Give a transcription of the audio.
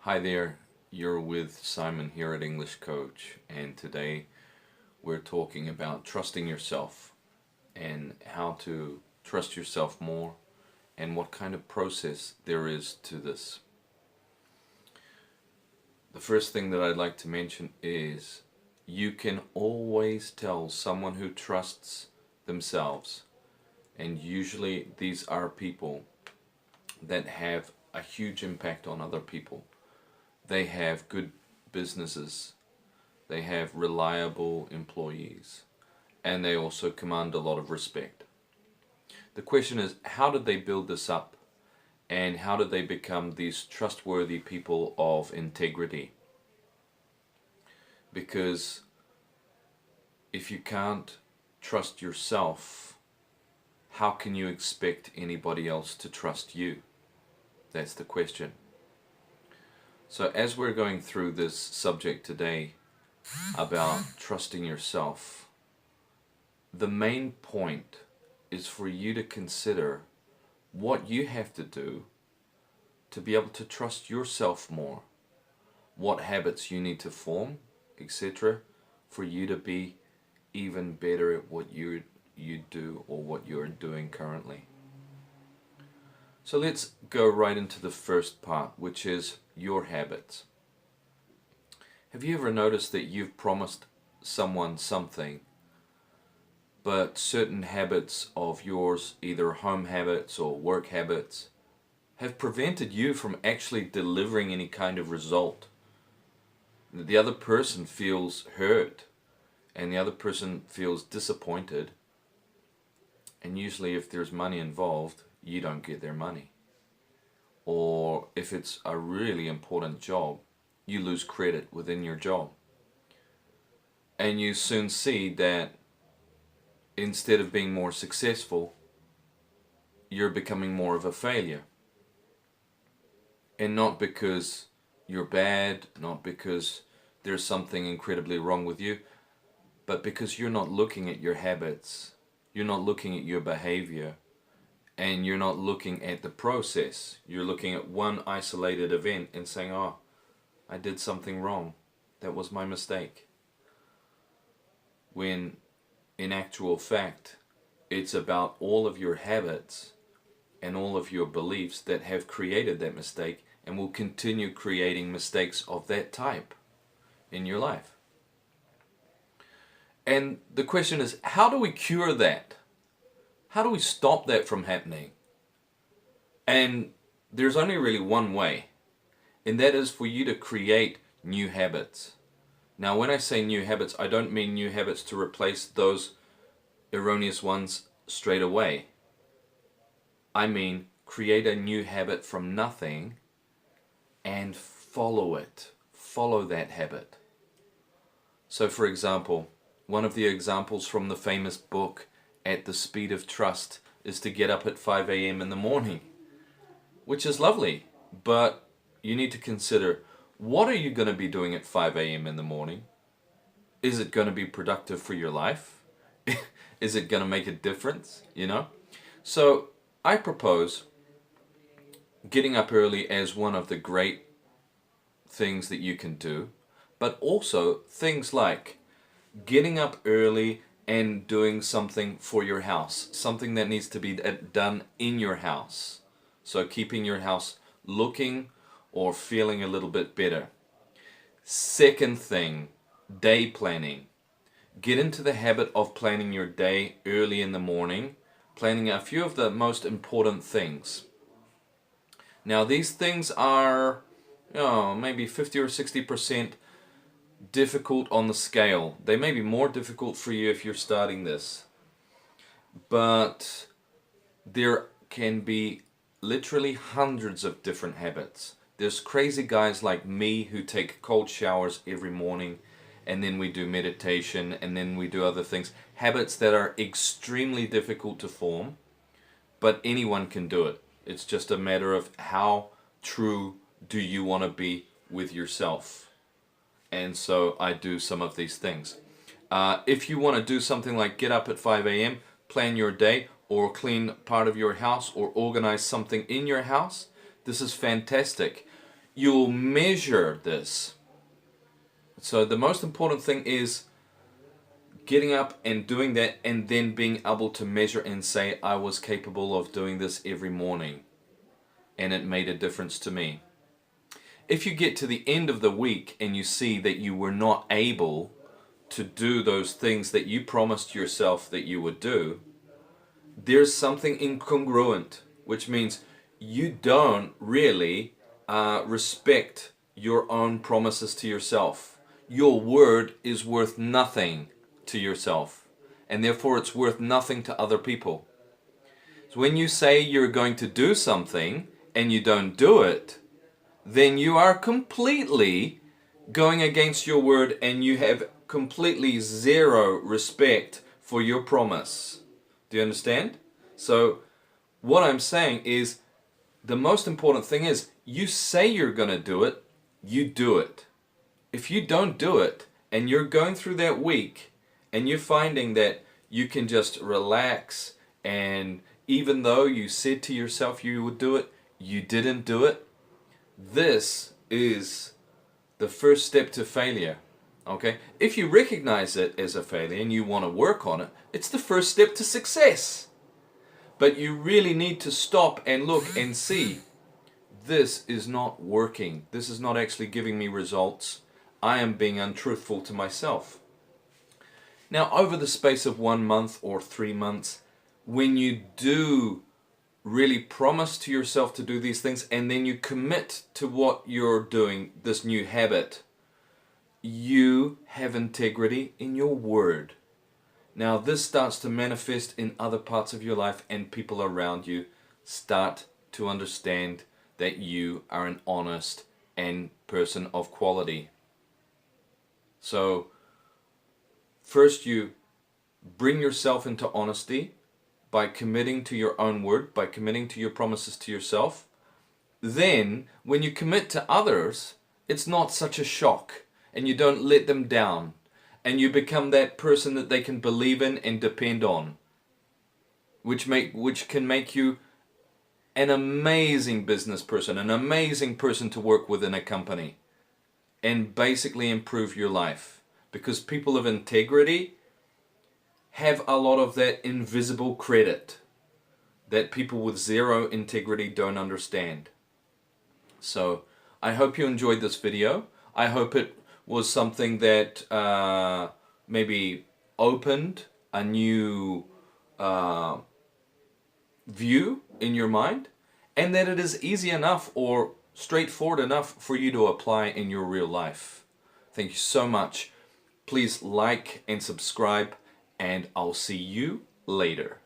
Hi there, you're with Simon here at English Coach, and today we're talking about trusting yourself and how to trust yourself more and what kind of process there is to this. The first thing that I'd like to mention is you can always tell someone who trusts themselves, and usually these are people that have a huge impact on other people. They have good businesses, they have reliable employees, and they also command a lot of respect. The question is, how did they build this up? And how did they become these trustworthy people of integrity? Because if you can't trust yourself, how can you expect anybody else to trust you? That's the question. So as we're going through this subject today about trusting yourself, the main point is for you to consider what you have to do to be able to trust yourself more, what habits you need to form, etc., for you to be even better at what you do or what you're doing currently. So let's go right into the first part, which is your habits. Have you ever noticed that you've promised someone something, but certain habits of yours, either home habits or work habits, have prevented you from actually delivering any kind of result? The other person feels hurt and the other person feels disappointed, and usually if there's money involved, you don't get their money. Or if it's a really important job, you lose credit within your job. And you soon see that instead of being more successful, you're becoming more of a failure. And not because you're bad, not because there's something incredibly wrong with you, but because you're not looking at your habits, you're not looking at your behavior, and you're not looking at the process. You're looking at one isolated event and saying, oh, I did something wrong. That was my mistake. When in actual fact, it's about all of your habits and all of your beliefs that have created that mistake and will continue creating mistakes of that type in your life. And the question is, how do we cure that? How do we stop that from happening? And there's only really one way, and that is for you to create new habits. Now, when I say new habits, I don't mean new habits to replace those erroneous ones straight away. I mean, create a new habit from nothing and follow it. Follow that habit. So, for example, one of the examples from the famous book, At the Speed of Trust, is to get up at 5 a.m. in the morning, which is lovely, but you need to consider, what are you going to be doing at 5 a.m. in the morning? Is it going to be productive for your life? Is it going to make a difference, So I propose getting up early as one of the great things that you can do, but also things like getting up early and doing something for your house, something that needs to be done in your house. So keeping your house looking or feeling a little bit better. Second thing, day planning. Get into the habit of planning your day early in the morning, planning a few of the most important things. Now these things are maybe 50 or 60% difficult on the scale. They may be more difficult for you if you're starting this, but there can be literally hundreds of different habits. There's crazy guys like me who take cold showers every morning, and then we do meditation, and then we do other things. Habits that are extremely difficult to form, but anyone can do it. It's just a matter of how true do you want to be with yourself. And so I do some of these things. If you want to do something like get up at 5 a.m., plan your day, or clean part of your house, or organize something in your house, this is fantastic. you'll measure this. So the most important thing is getting up and doing that, and then being able to measure and say, I was capable of doing this every morning, and it made a difference to me. If you get to the end of the week and you see that you were not able to do those things that you promised yourself that you would do, there's something incongruent, which means you don't really respect your own promises to yourself. Your word is worth nothing to yourself, and therefore it's worth nothing to other people. So when you say you're going to do something and you don't do it, then you are completely going against your word, and you have completely zero respect for your promise. Do you understand? So what I'm saying is, the most important thing is, you say you're going to do it, you do it. If you don't do it, and you're going through that week, and you're finding that you can just relax, and even though you said to yourself you would do it, you didn't do it, this is the first step to failure. Okay? If you recognize it as a failure and you want to work on it, it's the first step to success. But you really need to stop and look and see, this is not working. This is not actually giving me results. I am being untruthful to myself. Now, over the space of 1 month or 3 months, when you do really promise to yourself to do these things, and then you commit to what you're doing, this new habit, you have integrity in your word. Now this starts to manifest in other parts of your life, and people around you start to understand that you are an honest and person of quality. So first you bring yourself into honesty by committing to your own word, by committing to your promises to yourself. Then when you commit to others, it's not such a shock, and you don't let them down, and you become that person that they can believe in and depend on, which can make you an amazing business person, an amazing person to work with in a company, and basically improve your life. Because people of integrity have a lot of that invisible credit that people with zero integrity don't understand. So I hope you enjoyed this video. I hope it was something that maybe opened a new view in your mind, and that it is easy enough or straightforward enough for you to apply in your real life. Thank you so much. Please like and subscribe, and I'll see you later.